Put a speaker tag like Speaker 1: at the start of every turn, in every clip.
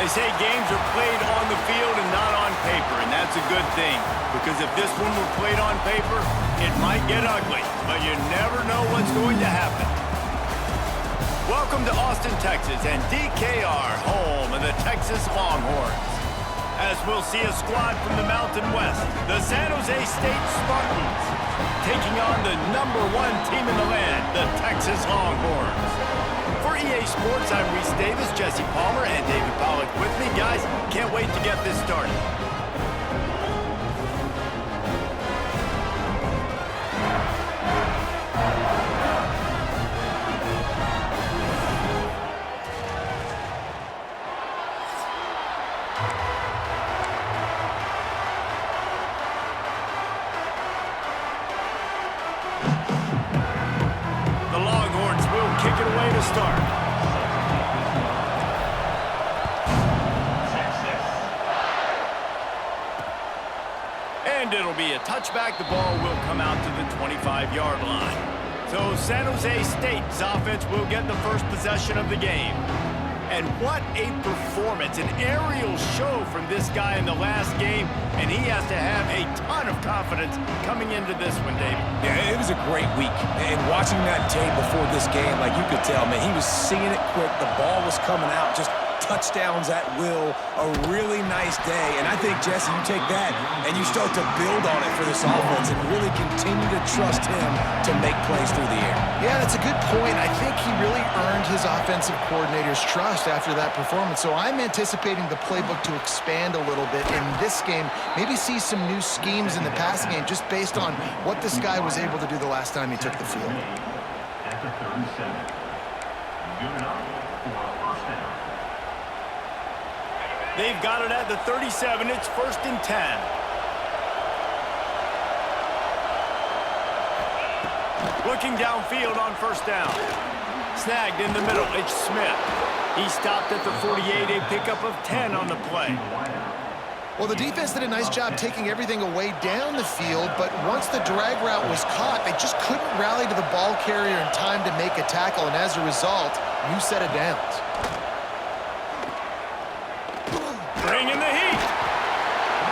Speaker 1: They say games are played on the field and not on paper, and that's a good thing. Because if this one were played on paper, it might get ugly, but you never know what's going to happen. Welcome to Austin, Texas, and DKR, home of the Texas Longhorns. As we'll see a squad from the Mountain West, the San Jose State Spartans, taking on the #1 team in the land, the Texas Longhorns. For EA Sports, I'm Reese Davis, Jesse Palmer, and David Pollack with me. Guys, can't wait to get this started. The Longhorns will kick it away to start. And it'll be a touchback. The ball will come out to the 25-yard line. So San Jose State's offense will get the first possession of the game. And what a performance, an aerial show from this guy in the last game, and he has to have a ton of confidence coming into this one, David.
Speaker 2: Yeah, it was a great week, and watching that tape before this game, like you could tell, man, he was seeing it quick, the ball was coming out, just touchdowns at will, a really nice day, and I think, Jesse, you take that and you start to build on it for this offense and really continue to trust him to make plays through the air.
Speaker 3: Yeah, that's a good point. I think he really earned his offensive coordinator's trust after that performance, so I'm anticipating the playbook to expand a little bit in this game, maybe see some new schemes in the passing game just based on what this guy was able to do the last time he took the field.
Speaker 4: At the 37, good enough for a first down.
Speaker 1: They've got it at the 37. It's 1st and 10. Looking downfield on 1st down. Snagged in the middle. It's Smith. He stopped at the 48. A pickup of 10 on the play.
Speaker 3: Well, the defense did a nice job taking everything away down the field, but once the drag route was caught, they just couldn't rally to the ball carrier in time to make a tackle, and as a result, new set of downs.
Speaker 1: Bringing the heat.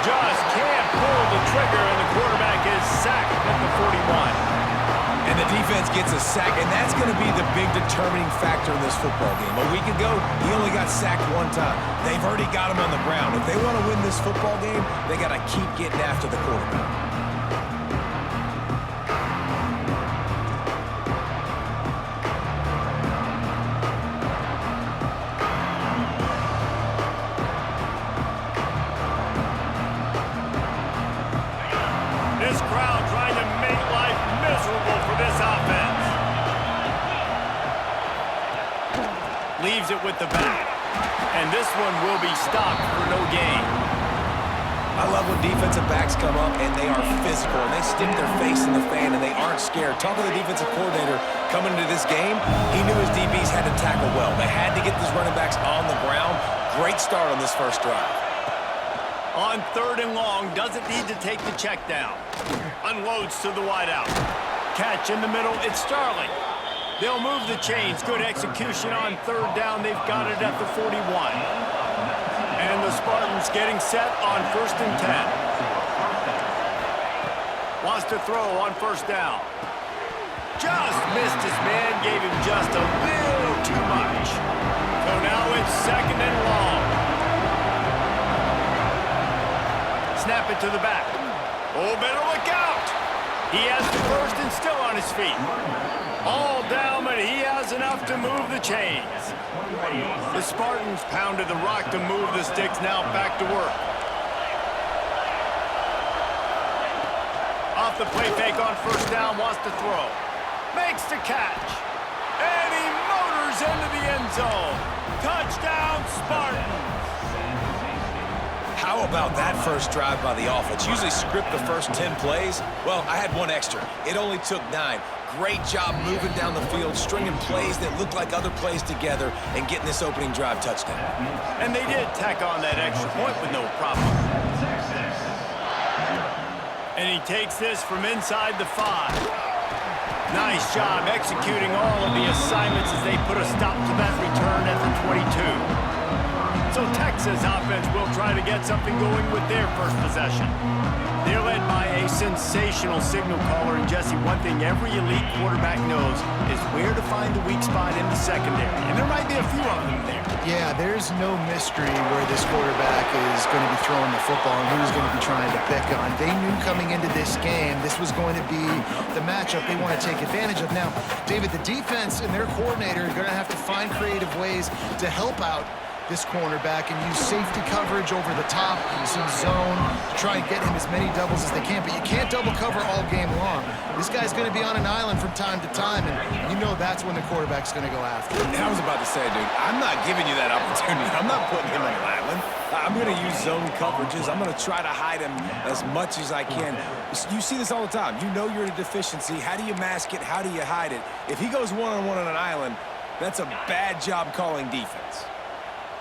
Speaker 1: Just can't pull the trigger, and the quarterback is sacked at the 41.
Speaker 2: And the defense gets a sack, and that's going to be the big determining factor in this football game. A week ago, he only got sacked one time. They've already got him on the ground. If they want to win this football game, they got to keep getting after the quarterback.
Speaker 1: This crowd trying to make life miserable for this offense. Leaves it with the back. And this one will be stopped for no gain.
Speaker 2: I love when defensive backs come up and they are physical and they stick their face in the fan and they aren't scared. Talking to the defensive coordinator coming into this game, he knew his DBs had to tackle well. They had to get these running backs on the ground. Great start on this first drive.
Speaker 1: On 3rd and long, doesn't need to take the check down. Unloads to the wideout. Catch in the middle, it's Starling. They'll move the chains. Good execution on 3rd down. They've got it at the 41. And the Spartans getting set on 1st and 10. Wants to throw on 1st down. Just missed his man, gave him just a little too much. So now it's 2nd and long. Snap it to the back. Oh, better look out. He has the first and still on his feet. All down, but he has enough to move the chains. The Spartans pounded the rock to move the sticks. Now back to work. Off the play fake on 1st down, wants to throw. Makes the catch. And he motors into the end zone. Touchdown, Spartans.
Speaker 2: How about that first drive by the offense? Usually script the first 10 plays. Well, I had one extra. It only took 9. Great job moving down the field, stringing plays that look like other plays together, and getting this opening drive touchdown.
Speaker 1: And they did tack on that extra point with no problem. And he takes this from inside the 5. Nice job executing all of the assignments as they put a stop to that return at the 22. So Texas offense will try to get something going with their first possession. They're led by a sensational signal caller. And Jesse, one thing every elite quarterback knows is where to find the weak spot in the secondary. And there might be a few of them there.
Speaker 3: Yeah, there's no mystery where this quarterback is going to be throwing the football and who's going to be trying to pick on. They knew coming into this game this was going to be the matchup they want to take advantage of. Now, David, the defense and their coordinator are going to have to find creative ways to help out this cornerback and use safety coverage over the top, some zone, to try and get him as many doubles as they can. But you can't double cover all game long. This guy's going to be on an island from time to time, and you know that's when the quarterback's going to go after him.
Speaker 2: I was about to say, dude, I'm not giving you that opportunity. I'm not putting him on an island. I'm going to use zone coverages. I'm going to try to hide him as much as I can. You see this all the time. You know you're in a deficiency. How do you mask it? How do you hide it? If he goes one-on-one on an island, that's a bad job calling defense.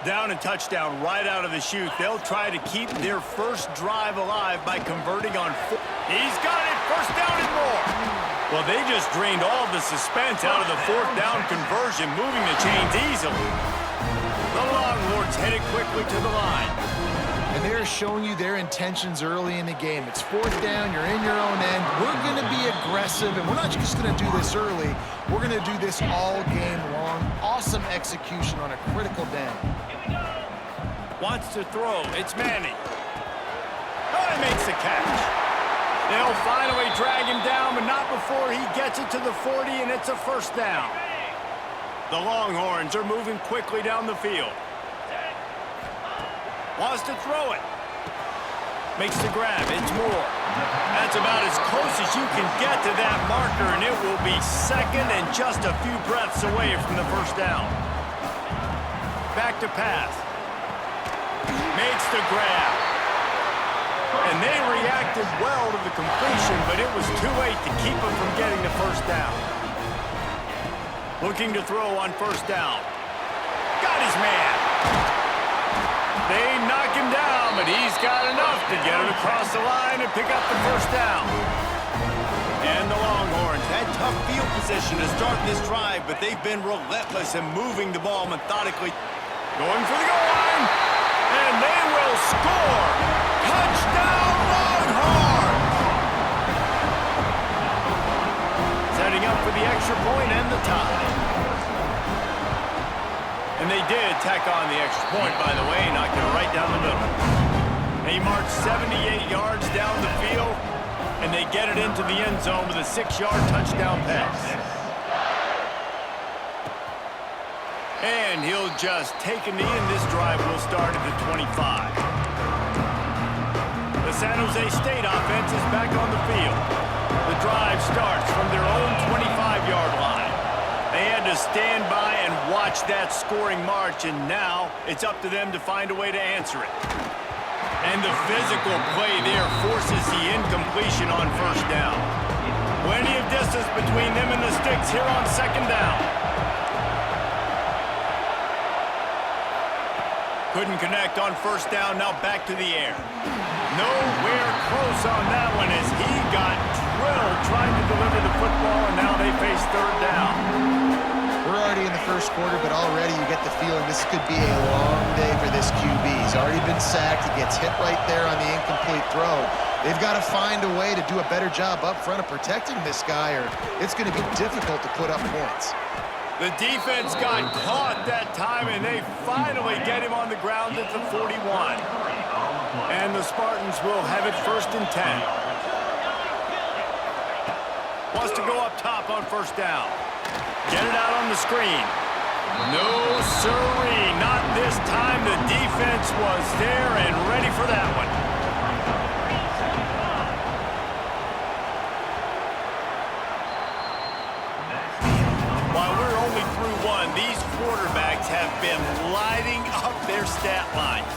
Speaker 1: Down and touchdown right out of the chute. They'll try to keep their first drive alive by converting on foot. He's got it. First down and more. Well, they just drained all the suspense out of the fourth down conversion, moving the chains easily. The Longhorns headed quickly to the line.
Speaker 3: And they're showing you their intentions early in the game. It's fourth down, you're in your own end. We're going to be aggressive, and we're not just going to do this early. We're going to do this all game long. Awesome execution on a critical down.
Speaker 1: Wants to throw. It's Manning. Oh, he makes the catch. They'll finally drag him down, but not before he gets it to the 40, and it's a first down. The Longhorns are moving quickly down the field. Wants to throw it. Makes the grab. It's Moore. That's about as close as you can get to that marker, and it will be second and just a few breaths away from the first down. Back to pass. Makes the grab. And they reacted well to the completion, but it was too late to keep him from getting the first down. Looking to throw on first down. Got his man. They knock him down, but he's got enough to get it across the line and pick up the first down. And the Longhorns had tough field position to start this drive, but they've been relentless in moving the ball methodically. Going for the goal line, and they will score. Touchdown, Longhorns! Setting up for the extra point and the tie. And they did tack on the extra point, by the way, knocked it right down the middle. He marched 78 yards down the field, and they get it into the end zone with a 6-yard touchdown pass. And he'll just take a knee, and this drive will start at the 25. The San Jose State offense is back on the field. The drive starts from their own 25-yard line. They had to stand by and watch that scoring march, and now it's up to them to find a way to answer it. And the physical play there forces the incompletion on first down. Plenty of distance between them and the sticks here on second down. Couldn't connect on first down, now back to the air. Nowhere close on that one as he got drilled trying to deliver the football, and now they face third down.
Speaker 3: We're already in the first quarter, but already you get the feeling this could be a long day for this QB. He's already been sacked. He gets hit right there on the incomplete throw. They've got to find a way to do a better job up front of protecting this guy, or it's going to be difficult to put up points.
Speaker 1: The defense got caught that time, and they finally get him on the ground at the 41. And the Spartans will have it first and 10. Wants to go up top on first down. Get it out on the screen. No sirree, not this time. The defense was there and ready for that one. While we're only through one, these quarterbacks have been lighting up their stat lines.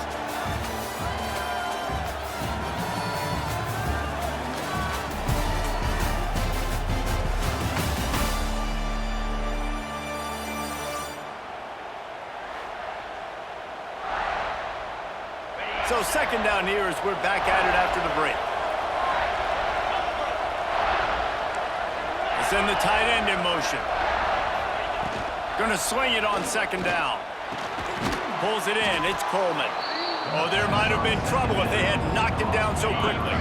Speaker 1: So second down here as we're back at it after the break. Send the tight end in motion. Gonna swing it on second down. Pulls it in. It's Coleman. Oh, there might have been trouble if they had knocked him down so quickly.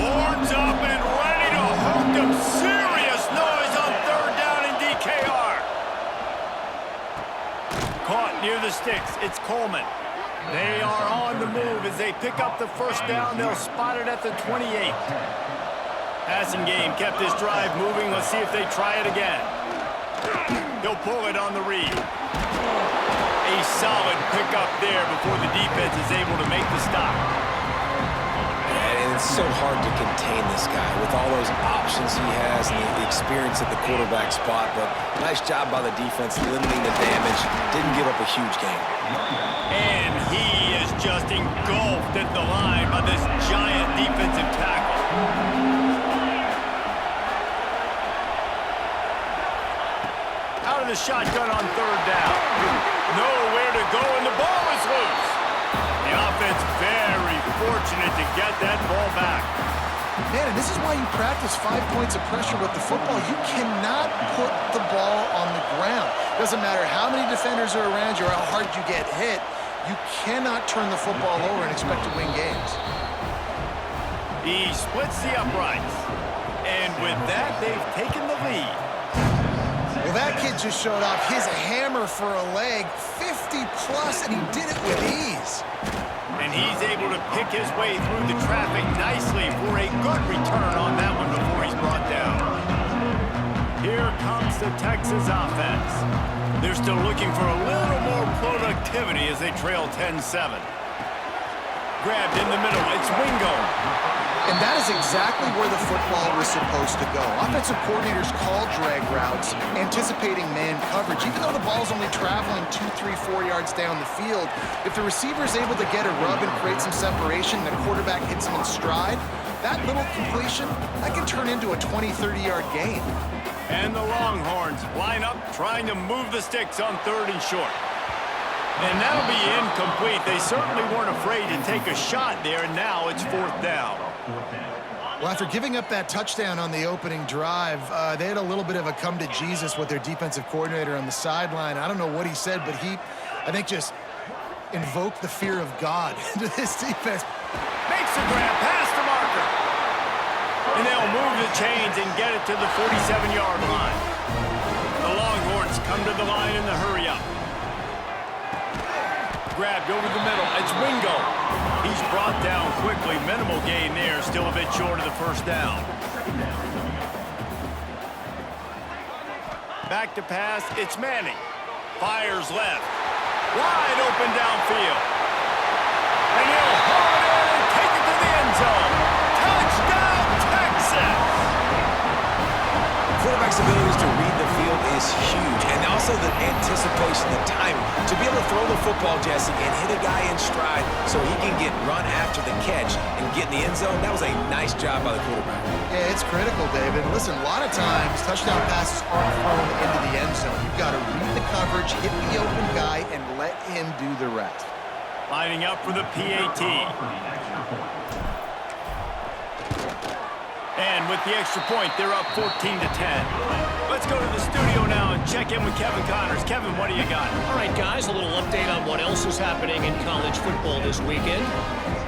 Speaker 1: Horns up and ready to hook them. Serious noise on third down in DKR. Caught near the sticks. It's Coleman. They are on the move as they pick up the first down. They'll spot it at the 28. Passing game kept this drive moving. Let's see if they try it again. He'll pull it on the read. A solid pickup there before the defense is able to make the stop.
Speaker 2: And it's so hard to contain this guy with all those options he has and the experience at the quarterback spot. But nice job by the defense limiting the damage. Didn't give up a huge game.
Speaker 1: And he is just engulfed at the line by this giant defensive tackle. Out of the shotgun on third down. Nowhere to go, and the ball is loose. The offense very fortunate to get that ball back.
Speaker 3: Man, and this is why you practice 5 points of pressure with the football. You cannot put the ball on the ground. Doesn't matter how many defenders are around you or how hard you get hit. You cannot turn the football over and expect to win games.
Speaker 1: He splits the uprights. And with that, they've taken the lead.
Speaker 3: Well, that kid just showed off his hammer for a leg, 50-plus, and he did it with ease.
Speaker 1: And he's able to pick his way through the traffic nicely for a good return on that one before he's brought down. Here comes the Texas offense. They're still looking for a little more productivity as they trail 10-7. Grabbed in the middle, it's Wingo.
Speaker 3: And that is exactly where the football was supposed to go. Offensive coordinators call drag routes, anticipating man coverage. Even though the ball's only traveling 2, 3, 4 yards down the field, if the receiver is able to get a rub and create some separation, the quarterback hits him in stride, that little completion, that can turn into a 20, 30-yard gain.
Speaker 1: And the Longhorns line up, trying to move the sticks on third and short. And that'll be incomplete. They certainly weren't afraid to take a shot there, and now it's fourth down.
Speaker 3: Well, after giving up that touchdown on the opening drive, they had a little bit of a come to Jesus with their defensive coordinator on the sideline. I don't know what he said, but he, I think, just invoked the fear of God into this defense.
Speaker 1: Makes the grab past the marker. And they'll move the chains and get it to the 47-yard line. The Longhorns come to the line in the hurry-up. Grabbed over the middle. It's Wingo. He's brought down quickly. Minimal gain there. Still a bit short of the first down. Back to pass. It's Manning. Fires left. Wide open downfield. And he'll haul it in and take it to the end zone. Touchdown, Texas!
Speaker 2: Quarterback's abilities to read the field is huge, and also the anticipation, the timing. To be able to throw the football, Jesse, and hit a guy in stride so he can get run after the catch and get in the end zone, that was a nice job by the quarterback.
Speaker 3: Yeah, it's critical, David. Listen, a lot of times, touchdown passes aren't thrown into the end zone. You've got to read the coverage, hit the open guy, and let him do the rest.
Speaker 1: Lining up for the PAT. And with the extra point, they're up 14-10. Let's go to the studio now and check in with Kevin Connors. Kevin, what do you got?
Speaker 5: All right, guys, a little update on what else is happening in college football this weekend.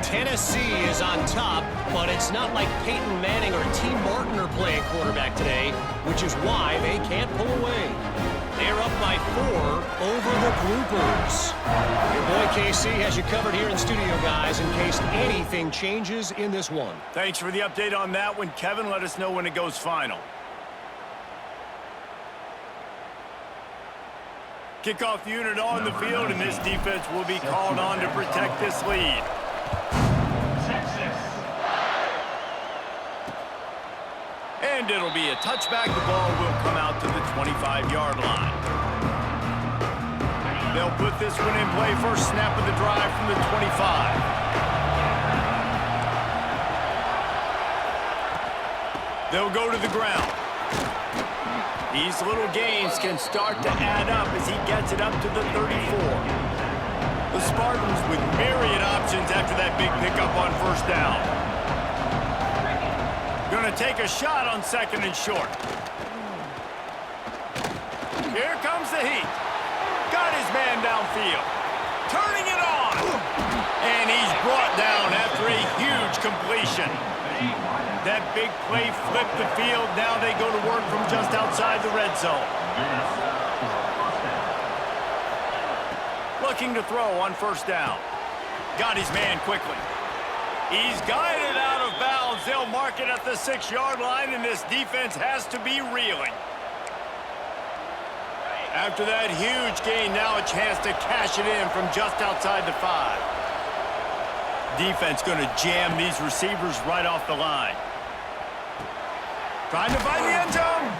Speaker 5: Tennessee is on top, but it's not like Peyton Manning or T. Martin are playing quarterback today, which is why they can't pull away. They're up by 4 over the Groupers. Your boy KC has you covered here in studio, guys, in case anything changes in this one.
Speaker 1: Thanks for the update on that one, Kevin. Let us know when it goes final. Kickoff unit on the field, and this defense will be called on to protect this lead. And it'll be a touchback. The ball will come out to the 25-yard line. They'll put this one in play. First snap of the drive from the 25. They'll go to the ground. These little gains can start to add up as he gets it up to the 34. The Spartans with myriad options after that big pickup on first down. Going to take a shot on second and short. Here comes the heat. Got his man downfield. Turning it on. And he's brought down after a huge completion. That big play flipped the field. Now they go to work from just outside the red zone. Looking to throw on first down. Got his man quickly. He's guided out of bounds. They'll mark it at the 6-yard line, and this defense has to be reeling. After that huge gain, now a chance to cash it in from just outside the 5. Defense going to jam these receivers right off the line. Trying to find the end zone.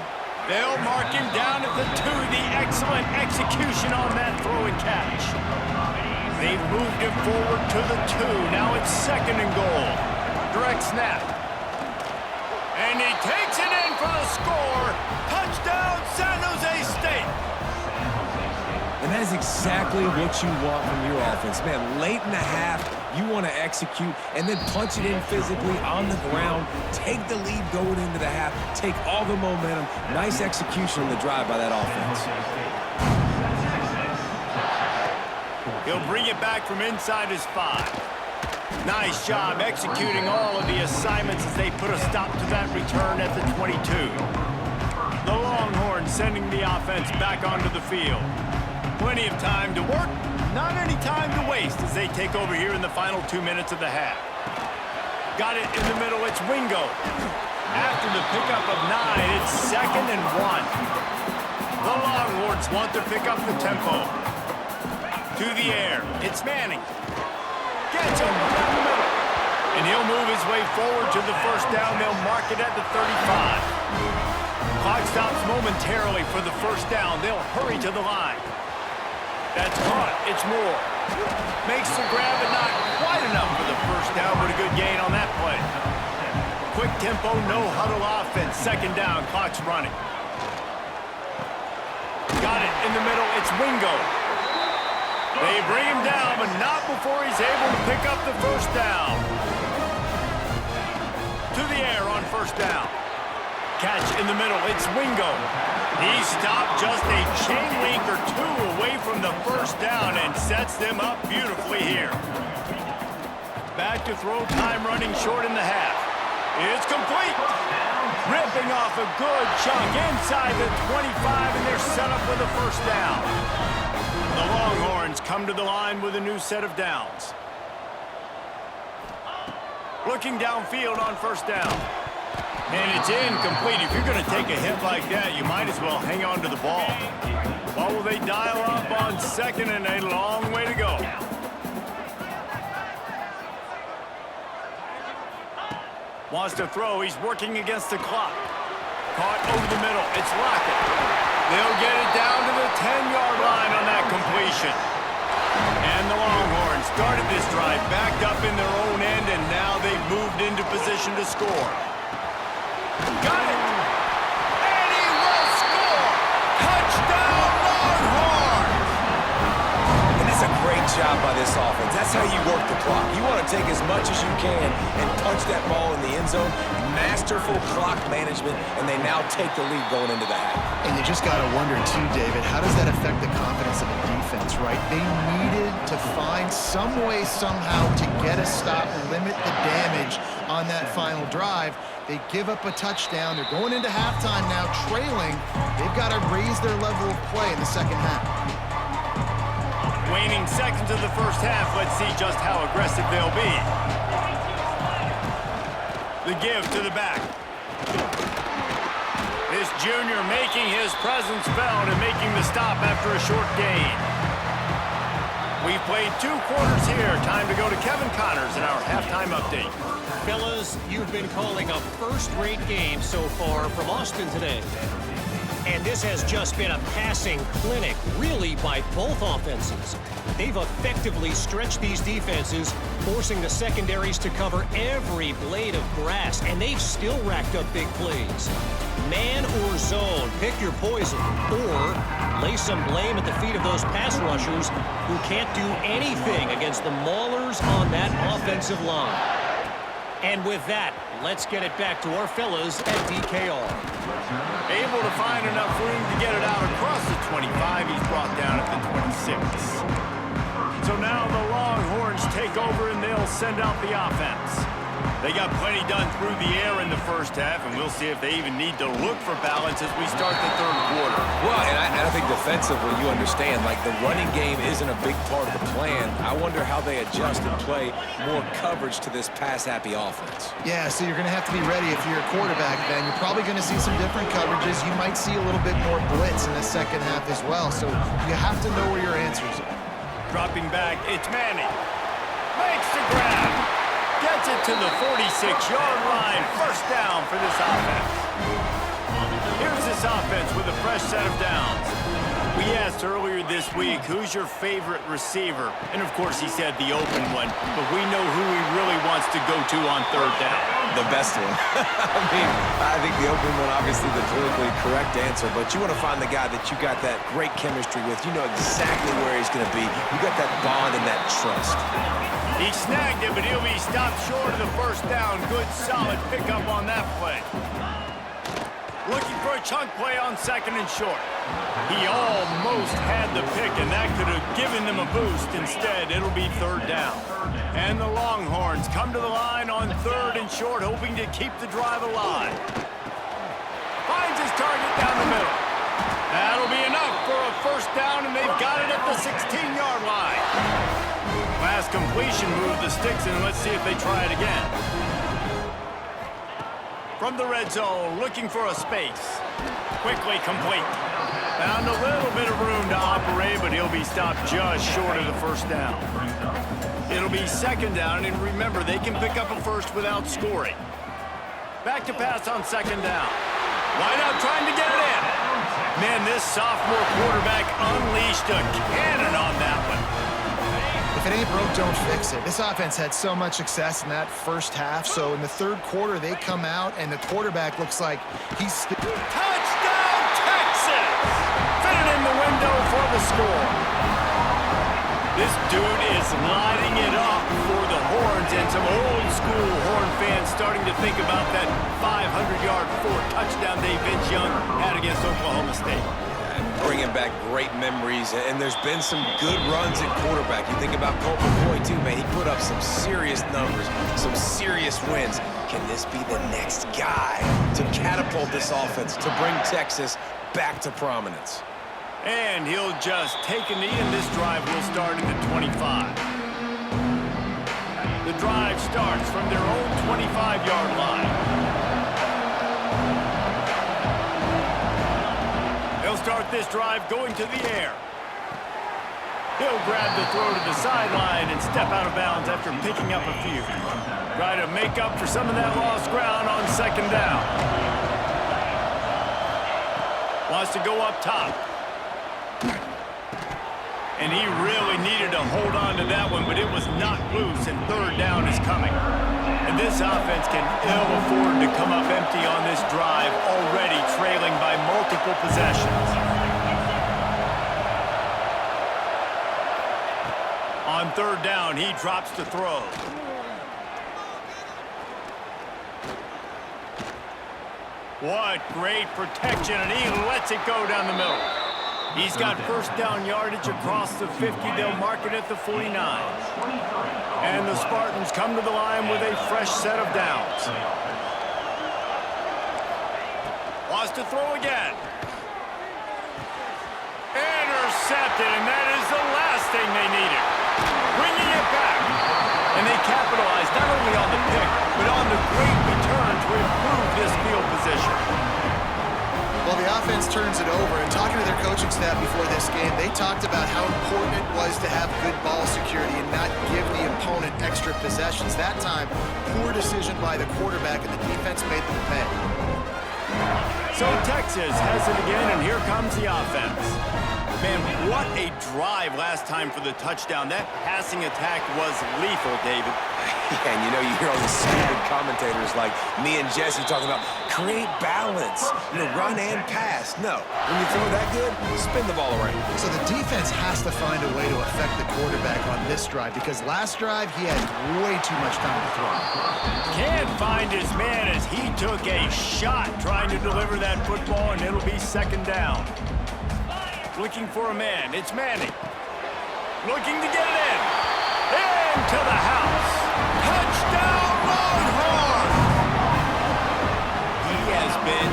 Speaker 1: They'll mark him down at the 2. The excellent execution on that throw and catch. They've moved him forward to the 2. Now it's 2nd and goal. Direct snap. And he takes it in for the score. Touchdown, San Jose State.
Speaker 2: And that is exactly what you want from your offense. Man, late in the half, you want to execute and then punch it in physically on the ground. Take the lead going into the half. Take all the momentum. Nice execution on the drive by that offense.
Speaker 1: He'll bring it back from inside his 5. Nice job executing all of the assignments as they put a stop to that return at the 22. The Longhorns sending the offense back onto the field. Plenty of time to work, not any time to waste as they take over here in the final 2 minutes of the half. Got it in the middle, it's Wingo. After the pickup of 9, it's 2nd and 1. The Longhorns want to pick up the tempo. To the air, it's Manning. Gets him down the middle. And he'll move his way forward to the first down. They'll mark it at the 35. Clock stops momentarily for the first down. They'll hurry to the line. That's caught. It's Moore. Makes the grab, but not quite enough for the first down, but a good gain on that play. Quick tempo, no huddle offense. 2nd down, clock's running. Got it in the middle. It's Wingo. They bring him down, but not before he's able to pick up the first down. To the air on first down. Catch in the middle. It's Wingo. He stopped just a chain link or 2 away from the first down and sets them up beautifully here. Back to throw, time running short in the half. It's complete. Ripping off a good chunk inside the 25, and they're set up with a first down. The Longhorns come to the line with a new set of downs. Looking downfield on first down. And it's incomplete. If you're going to take a hit like that, you might as well hang on to the ball. What will they dial up on 2nd and a long way to go? Wants to throw. He's working against the clock. Caught over the middle. It's Lockett. They'll get it down to the 10-yard line on that completion. And the Longhorns started this drive backed up in their own end, and now they've moved into position to score. Got it! And he will score! Touchdown, Longhorns!
Speaker 2: And that's a great job by this offense. That's how you work the clock. You want to take as much as you can and punch that ball in the end zone. Masterful clock management, and they now take the lead going into the half.
Speaker 3: And you just got to wonder, too, David, how does that affect the confidence of a defense, right? They needed to find some way, somehow, to get a stop and limit the damage on that final drive. They give up a touchdown. They're going into halftime now, trailing. They've got to raise their level of play in the second half.
Speaker 1: Waning seconds of the first half. Let's see just how aggressive they'll be. The give to the back. This junior making his presence felt and making the stop after a short gain. We've played 2 quarters here. Time to go to Kevin Connors in our halftime update.
Speaker 5: Fellas, you've been calling a first-rate game so far from Austin today. And this has just been a passing clinic, really, by both offenses. They've effectively stretched these defenses, forcing the secondaries to cover every blade of grass, and they've still racked up big plays. Man or zone, pick your poison, or lay some blame at the feet of those pass rushers who can't do anything against the maulers on that offensive line. And with that, let's get it back to our fellas at DKR.
Speaker 1: Able to find enough room to get it out across the 25. He's brought down at the 26. So now the Longhorns take over and they'll send out the offense. They got plenty done through the air in the first half, and we'll see if they even need to look for balance as we start the third quarter.
Speaker 2: Well, and I think defensively, you understand, like the running game isn't a big part of the plan. I wonder how they adjust and play more coverage to this pass-happy offense.
Speaker 3: Yeah, so you're going to have to be ready if you're a quarterback, Ben. You're probably going to see some different coverages. You might see a little bit more blitz in the second half as well, so you have to know where your answers are.
Speaker 1: Dropping back, it's Manning. Makes the grab. Gets it to the 46-yard line. First down for this offense. Here's this offense with a fresh set of downs. We asked earlier this week, who's your favorite receiver? And, of course, he said the open one. But we know who he really wants to go to on third down.
Speaker 2: The best one. I think the open one, obviously the politically correct answer, but you want to find the guy that you got that great chemistry with. You know exactly where he's going to be. You got that bond and that trust.
Speaker 1: He snagged it, but he'll be stopped short of the first down. Good, solid pickup on that play. Looking for a chunk play on second and short. He almost had the pick, and that could have given them a boost. Instead, it'll be third down. And the Longhorns come to the line on third and short, hoping to keep the drive alive. Finds his target down the middle. That'll be enough for a first down, and they've got it at the 16-yard line. Last completion moved the sticks, and let's see if they try it again. From the red zone, looking for a space. Quickly complete. Found a little bit of room to operate, but he'll be stopped just short of the first down. It'll be second down, and remember, they can pick up a first without scoring. Back to pass on second down. Wide out trying to get it in. Man, this sophomore quarterback unleashed a cannon on that one.
Speaker 3: If it ain't broke, don't fix it. This offense had so much success in that first half, so in the third quarter, they come out, and the quarterback looks like he's...
Speaker 1: Touchdown, Texas! Fitted in the window for the score. This dude is lighting it up for the Horns, and some old-school Horn fans starting to think about that 500-yard, 4-touchdown day Vince Young had against Oklahoma State.
Speaker 2: Bringing back great memories, and there's been some good runs at quarterback. You think about Colt McCoy, too, man. He put up some serious numbers, some serious wins. Can this be the next guy to catapult this offense, to bring Texas back to prominence?
Speaker 1: And he'll just take a knee, and this drive will start at the 25. The drive starts from their own 25-yard line. Start this drive going to the air. He'll grab the throw to the sideline and step out of bounds after picking up a few. Try to make up for some of that lost ground on second down. Wants to go up top. And he really needed to hold on to that one, but it was knocked loose, and third down is coming. And this offense can ill afford to come up empty on this drive, already trailing by multiple possessions. On third down, he drops to throw. What great protection, and he lets it go down the middle. He's got first down yardage across the 50. They'll mark it at the 49. And the Spartans come to the line with a fresh set of downs. Wants to throw again. Intercepted, and that is the last thing they needed. Bringing it back. And they capitalize not only on the pick, but on the great return to improve this field position.
Speaker 3: Well, the offense turns it over, and talking to their coaching staff before this game, they talked about how important it was to have good ball security and not give the opponent extra possessions. That time, poor decision by the quarterback, and the defense made them pay.
Speaker 1: So Texas has it again, and here comes the offense. Man, what a drive last time for the touchdown. That passing attack was lethal, David.
Speaker 2: Yeah, and you know, you hear all the stupid commentators like me and Jesse talking about create balance, you know, run and pass. No, when you throw that good, spin the ball around.
Speaker 3: So the defense has to find a way to affect the quarterback on this drive, because last drive he had way too much time to throw.
Speaker 1: Can't find his man as he took a shot trying to deliver that football, and it'll be second down. Looking for a man. It's Manning. Looking to get it in. Into the house. Touchdown, Longhorn! He has been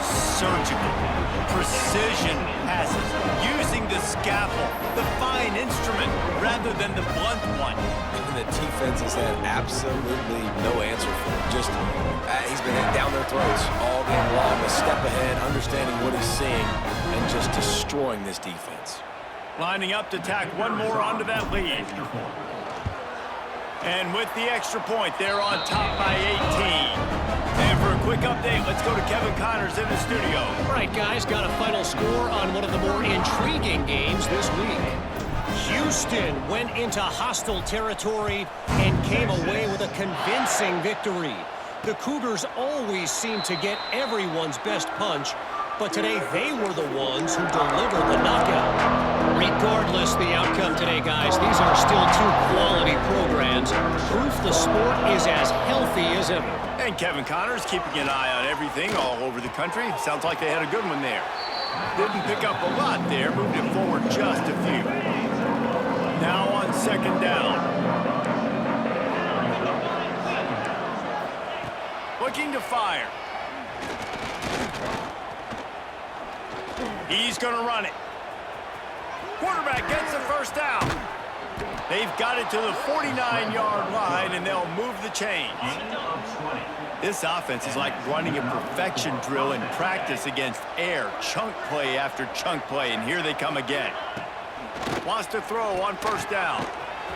Speaker 1: surgical. Precision passes. Using the scalpel, the fine instrument, rather than the blunt one.
Speaker 2: And the defense has had absolutely no answer for him. Just, he's been down their throats all game long, a step ahead, understanding what he's seeing, and just destroying this defense.
Speaker 1: Lining up to tack one more onto that lead. And with the extra point, they're on top by 18. And for a quick update, let's go to Kevin Connors in the studio.
Speaker 5: All right, guys, got a final score on one of the more intriguing games this week. Houston went into hostile territory and came away with a convincing victory. The Cougars always seem to get everyone's best punch, but today they were the ones who delivered the knockout. Regardless the outcome today, guys, these are still two quality programs. Proof the sport is as healthy as ever.
Speaker 1: And Kevin Connors keeping an eye on everything all over the country. Sounds like they had a good one there. Didn't pick up a lot there, moved it forward just a few. Now on second down. Looking to fire. He's going to run it. Quarterback gets the first down. They've got it to the 49-yard line, and they'll move the chains. This offense is like running a perfection drill in practice against air, chunk play after chunk play, and here they come again. Wants to throw on first down.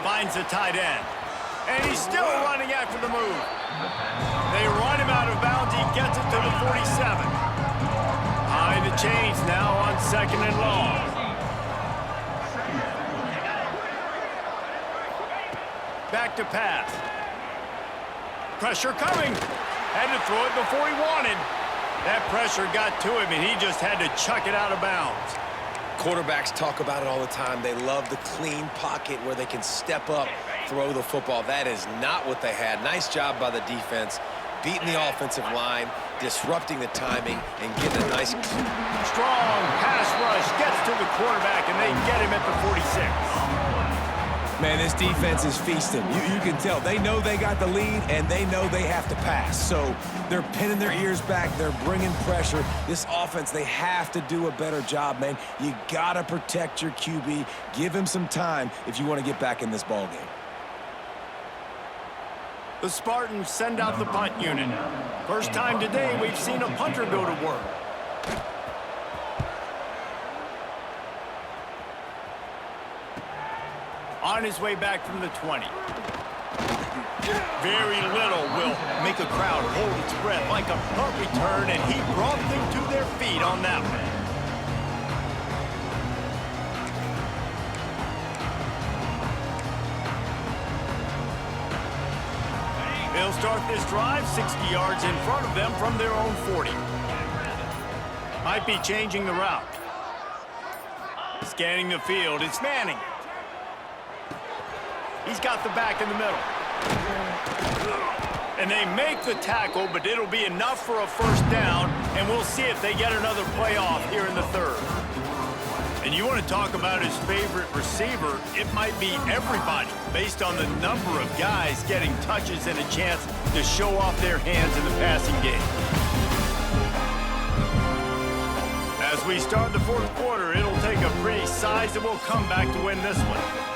Speaker 1: Finds the tight end. And he's still running after the move. They run him out of bounds. He gets it to the 47. High the chains now on second and long. Back to pass. Pressure coming. Had to throw it before he wanted. That pressure got to him, and he just had to chuck it out of bounds.
Speaker 2: Quarterbacks talk about it all the time. They love the clean pocket where they can step up, throw the football. That is not what they had. Nice job by the defense, beating the offensive line, disrupting the timing, and getting a nice...
Speaker 1: Strong pass rush gets to the quarterback, and they get him at the 46.
Speaker 2: Man, this defense is feasting. You can tell. They know they got the lead, and they know they have to pass. So they're pinning their ears back. They're bringing pressure. This offense, they have to do a better job, man. You got to protect your QB. Give him some time if you want to get back in this ballgame.
Speaker 1: The Spartans send out the punt unit. First time today we've seen a punter go to work. On his way back from the 20. Very little will make a crowd hold its breath like a punt return, and he brought them to their feet on that one. They'll start this drive 60 yards in front of them from their own 40. Might be changing the route. Scanning the field, it's Manning. He's got the back in the middle. And they make the tackle, but it'll be enough for a first down, and we'll see if they get another play off here in the third. And you want to talk about his favorite receiver, it might be everybody, based on the number of guys getting touches and a chance to show off their hands in the passing game. As we start the fourth quarter, it'll take a pretty sizable comeback to win this one.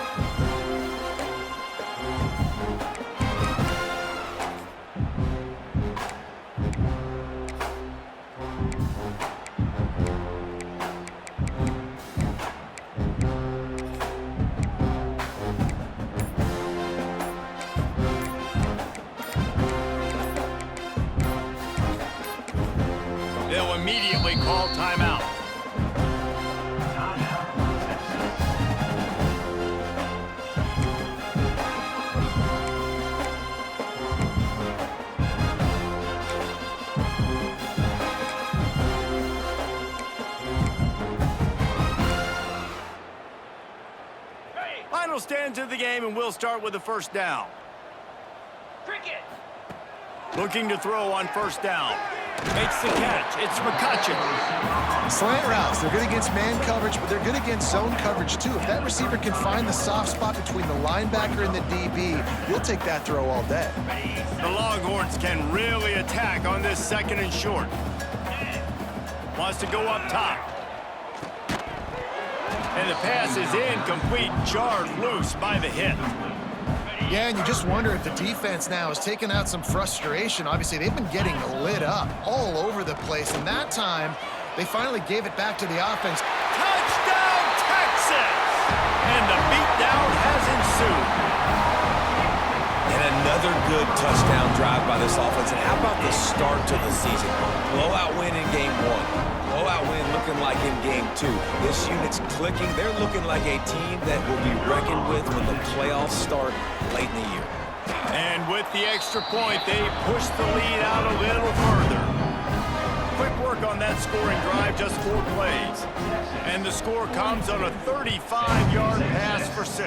Speaker 1: They'll immediately call timeout. Final stands of the game, and we'll start with the first down. Cricket. Looking to throw on first down. Makes the catch. It's McCutcheon.
Speaker 3: Slant routes, they're good against man coverage, but they're good against zone coverage too. If that receiver can find the soft spot between the linebacker and the DB, you'll take that throw all day.
Speaker 1: The Longhorns can really attack on this 2nd and short. Wants to go up top. And the pass is incomplete, jarred loose by the hit.
Speaker 3: Yeah, and you just wonder if the defense now is taking out some frustration. Obviously, they've been getting lit up all over the place, and that time, they finally gave it back to the offense.
Speaker 1: Touchdown, Texas! And the beatdown has ensued.
Speaker 2: And another good touchdown drive by this offense. And how about the start to the season? Blowout win in game 1. Blowout win looking like in game 2. This unit's clicking. They're looking like a team that will be reckoned with when the playoffs start late in the year.
Speaker 1: And with the extra point, they push the lead out a little further. Quick work on that scoring drive, just 4 plays. And the score comes on a 35-yard pass for 6.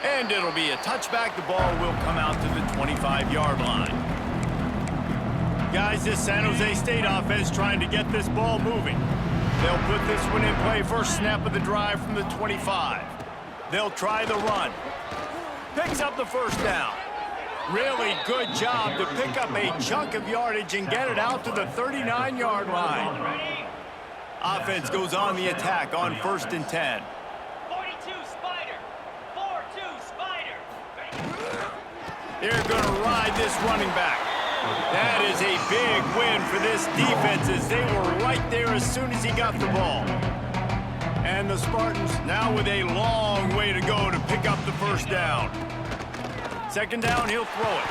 Speaker 1: And it'll be a touchback. The ball will come out to the 25-yard line. Guys, this San Jose State offense trying to get this ball moving. They'll put this one in play first snap of the drive from the 25. They'll try the run. Picks up the first down. Really good job to pick up a chunk of yardage and get it out to the 39-yard line. Offense goes on the attack on 1st and 10.
Speaker 6: 42 Spider. 4-2 Spider.
Speaker 1: They're going to ride this running back. That is a big win for this defense as they were right there as soon as he got the ball. And the Spartans now with a long way to go to pick up the first down. 2nd down, he'll throw it.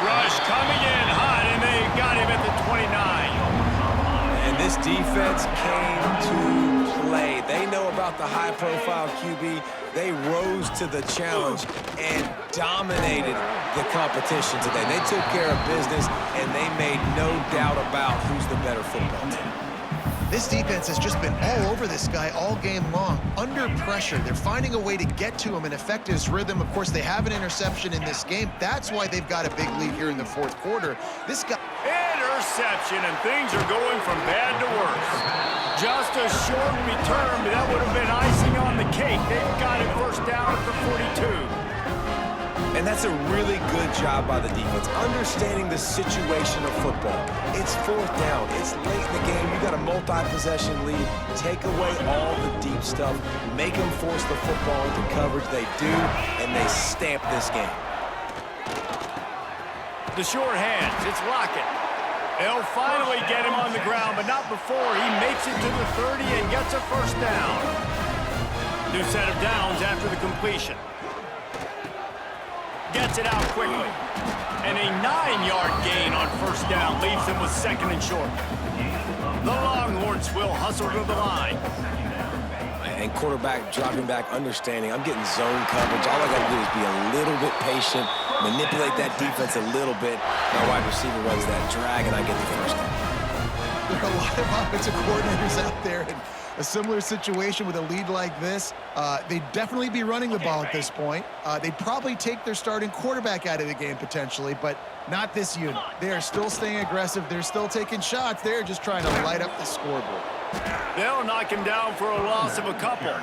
Speaker 1: Rush coming in hot, and they got him at the 29.
Speaker 2: And this defense came to play. They know about the high-profile QB. They rose to the challenge and dominated the competition today. They took care of business, and they made no doubt about who's the better football team.
Speaker 3: This defense has just been all over this guy all game long. Under pressure, they're finding a way to get to him and affect his rhythm. Of course, they have an interception in this game. That's why they've got a big lead here in the 4th quarter. This guy...
Speaker 1: Interception, and things are going from bad to worse. Just a short return, but that would have been icing on the cake. They've got it first down at the 42.
Speaker 2: And that's a really good job by the defense, understanding the situation of football. It's 4th down. It's late in the game. You got a multi-possession lead. Take away all the deep stuff. Make them force the football into coverage. They do, and they stamp this game.
Speaker 1: The short hands. It's Lockett. They'll finally get him on the ground, but not before he makes it to the 30 and gets a first down. New set of downs after the completion. Gets it out quickly. And a 9-yard gain on first down leaves him with 2nd and short. The Longhorns will hustle to the line.
Speaker 2: And quarterback dropping back, understanding I'm getting zone coverage. All I got to do is be a little bit patient, manipulate that defense a little bit. My wide receiver runs that drag, and I get the first down.
Speaker 3: There are a lot of offensive coordinators out there in a similar situation with a lead like this. They'd definitely be running the ball at this point. They'd probably take their starting quarterback out of the game potentially, but not this unit. They are still staying aggressive. They're still taking shots. They're just trying to light up the scoreboard.
Speaker 1: They'll knock him down for a loss of a couple.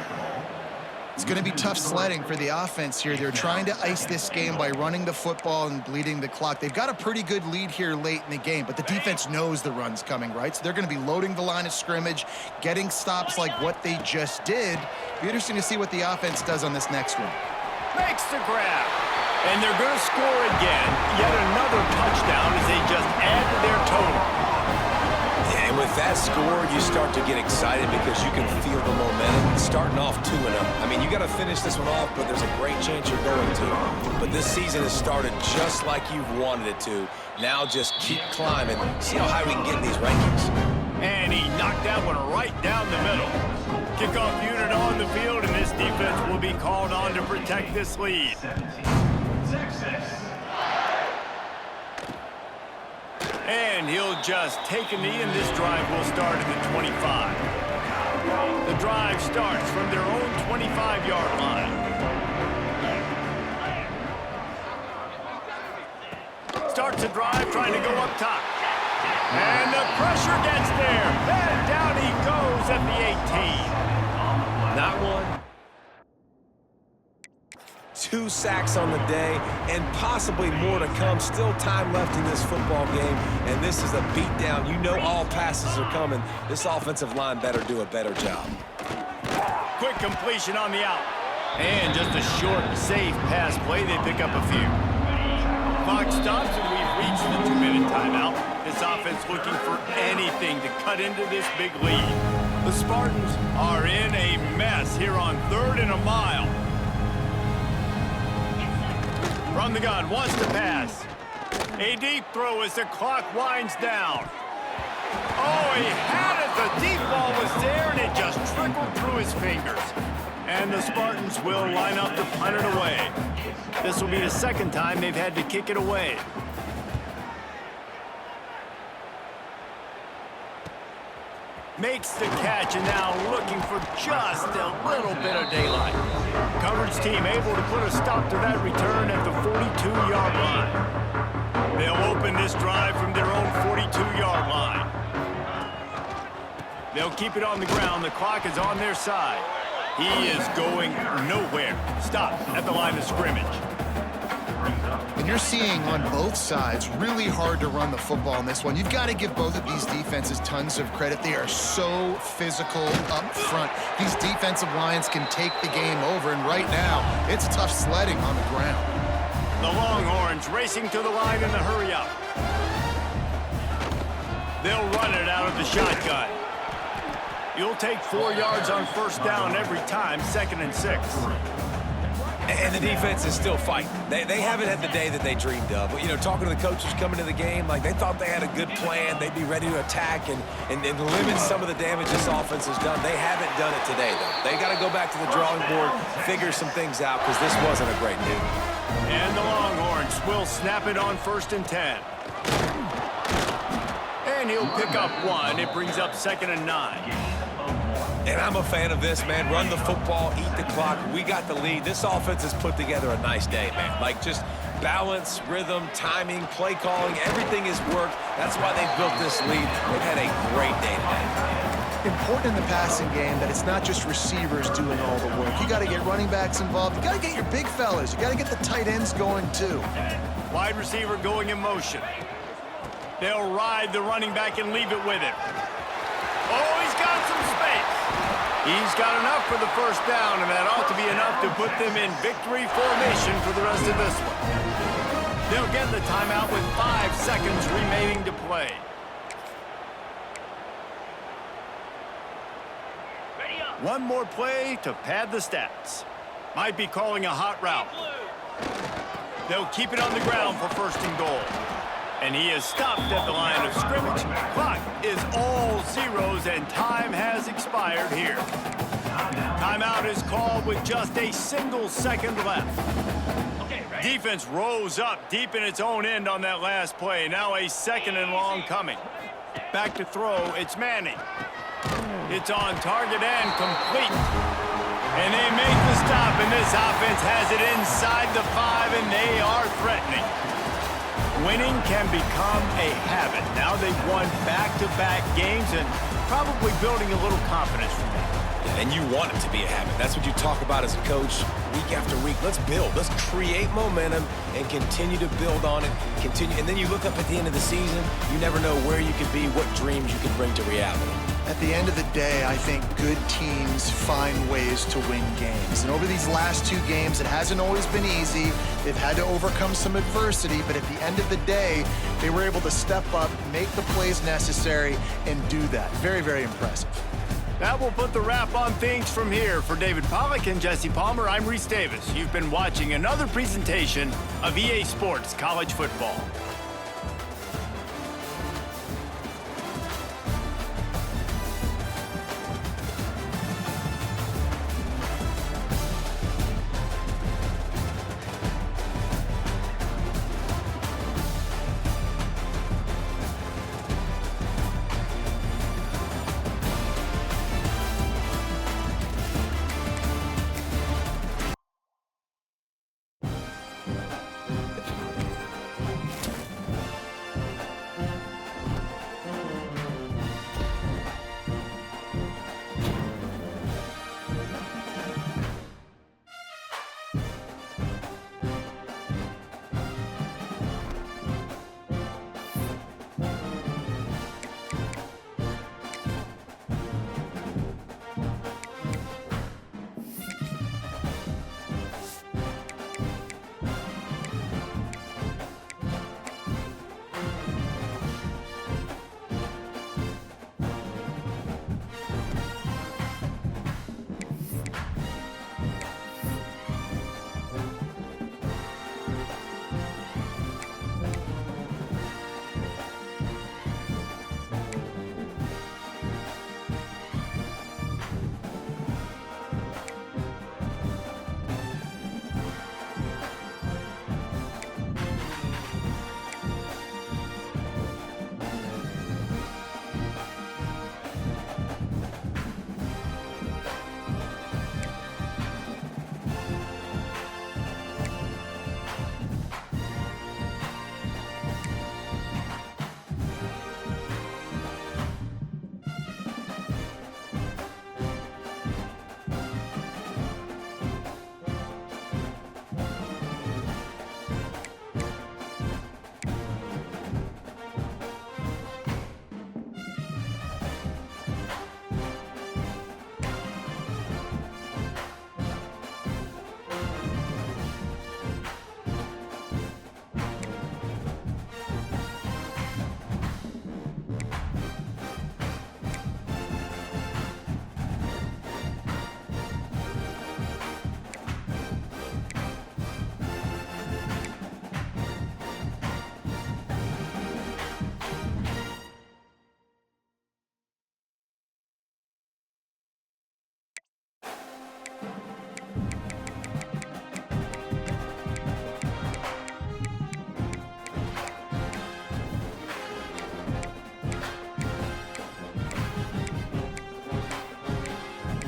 Speaker 3: It's going to be tough sledding for the offense here. They're trying to ice this game by running the football and bleeding the clock. They've got a pretty good lead here late in the game, but the defense knows the run's coming, right? So they're going to be loading the line of scrimmage, getting stops like what they just did. Be interesting to see what the offense does on this next one.
Speaker 1: Makes the grab. And they're going to score again. Yet another touchdown as they just add to their total.
Speaker 2: And with that score, you start to get excited because you can feel the momentum starting off 2-0. I mean, you got to finish this one off, but there's a great chance you're going to. But this season has started just like you've wanted it to. Now just keep climbing. See how high we can get in these rankings.
Speaker 1: And he knocked that one right down the middle. Kickoff unit on the field, and this defense will be called on to protect this lead. And he'll just take a knee, and this drive will start at the 25. The drive starts from their own 25-yard line. starts the drive trying to go up top. And the pressure gets there. And down he goes at the 18.
Speaker 5: Not one.
Speaker 2: 2 sacks on the day, and possibly more to come. Still time left in this football game, and this is a beatdown. You know all passes are coming. This offensive line better do a better job.
Speaker 1: Quick completion on the out. And just a short, safe pass play. They pick up a few. Clock stops, and we've reached the 2-minute timeout. This offense looking for anything to cut into this big lead. The Spartans are in a mess here on 3rd and a mile. From the gun, wants to pass. A deep throw as the clock winds down. Oh, he had it. The deep ball was there, and it just trickled through his fingers. And the Spartans will line up to punt it away. This will be the second time they've had to kick it away. Makes the catch, and now looking for just a little bit of daylight. Coverage team able to put a stop to that return at the 42-yard line. They'll open this drive from their own 42-yard line. They'll keep it on the ground. The clock is on their side. He is going nowhere. Stop at the line of scrimmage.
Speaker 3: And you're seeing on both sides really hard to run the football in this one. You've got to give both of these defenses tons of credit. They are so physical up front. These defensive lines can take the game over, and right now, it's tough sledding on the ground.
Speaker 1: The Longhorns racing to the line in the hurry-up. They'll run it out of the shotgun. You'll take 4 yards on first down every time, 2nd and 6.
Speaker 2: And the defense is still fighting. They haven't had the day that they dreamed of. But, you know, talking to the coaches coming to the game, like they thought they had a good plan. They'd be ready to attack and limit some of the damage this offense has done. They haven't done it today, though. They got to go back to the drawing board, figure some things out, because this wasn't a great day.
Speaker 1: And the Longhorns will snap it on 1st and 10. And he'll pick up 1. It brings up 2nd and 9.
Speaker 2: And I'm a fan of this, man. Run the football, eat the clock. We got the lead. This offense has put together a nice day, man. Like, just balance, rhythm, timing, play calling, everything has worked. That's why they built this lead. They've had a great day today.
Speaker 3: Important in the passing game that it's not just receivers doing all the work. You got to get running backs involved. You got to get your big fellas. You got to get the tight ends going, too.
Speaker 1: Wide receiver going in motion. They'll ride the running back and leave it with him. Oh, he's got some space. He's got enough for the first down, and that ought to be enough to put them in victory formation for the rest of this one. They'll get the timeout with 5 seconds remaining to play.
Speaker 6: Ready up.
Speaker 1: One more play to pad the stats. Might be calling a hot route. They'll keep it on the ground for 1st and goal. And he is stopped at the line of scrimmage. Clock is all zeros, and time has expired here. Timeout is called with just a single second left.
Speaker 6: Okay, ready?
Speaker 1: Defense rose up deep in its own end on that last play. Now a 2nd and long coming. Back to throw, it's Manning. It's on target and complete. And they make the stop, and this offense has it inside the 5, and they are threatening. Winning can become a habit. Now they've won back-to-back games and probably building a little confidence from that.
Speaker 2: And you want it to be a habit. That's what you talk about as a coach week after week. Let's build. Let's create momentum and continue to build on it. And then you look up at the end of the season, you never know where you could be, what dreams you could bring to reality.
Speaker 3: At the end of the day, I think good teams find ways to win games. And over these last 2 games, it hasn't always been easy. They've had to overcome some adversity, but at the end of the day, they were able to step up, make the plays necessary, and do that. Very, very impressive.
Speaker 1: That will put the wrap on things from here. For David Pollack and Jesse Palmer, I'm Reese Davis. You've been watching another presentation of EA Sports College Football.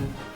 Speaker 1: back.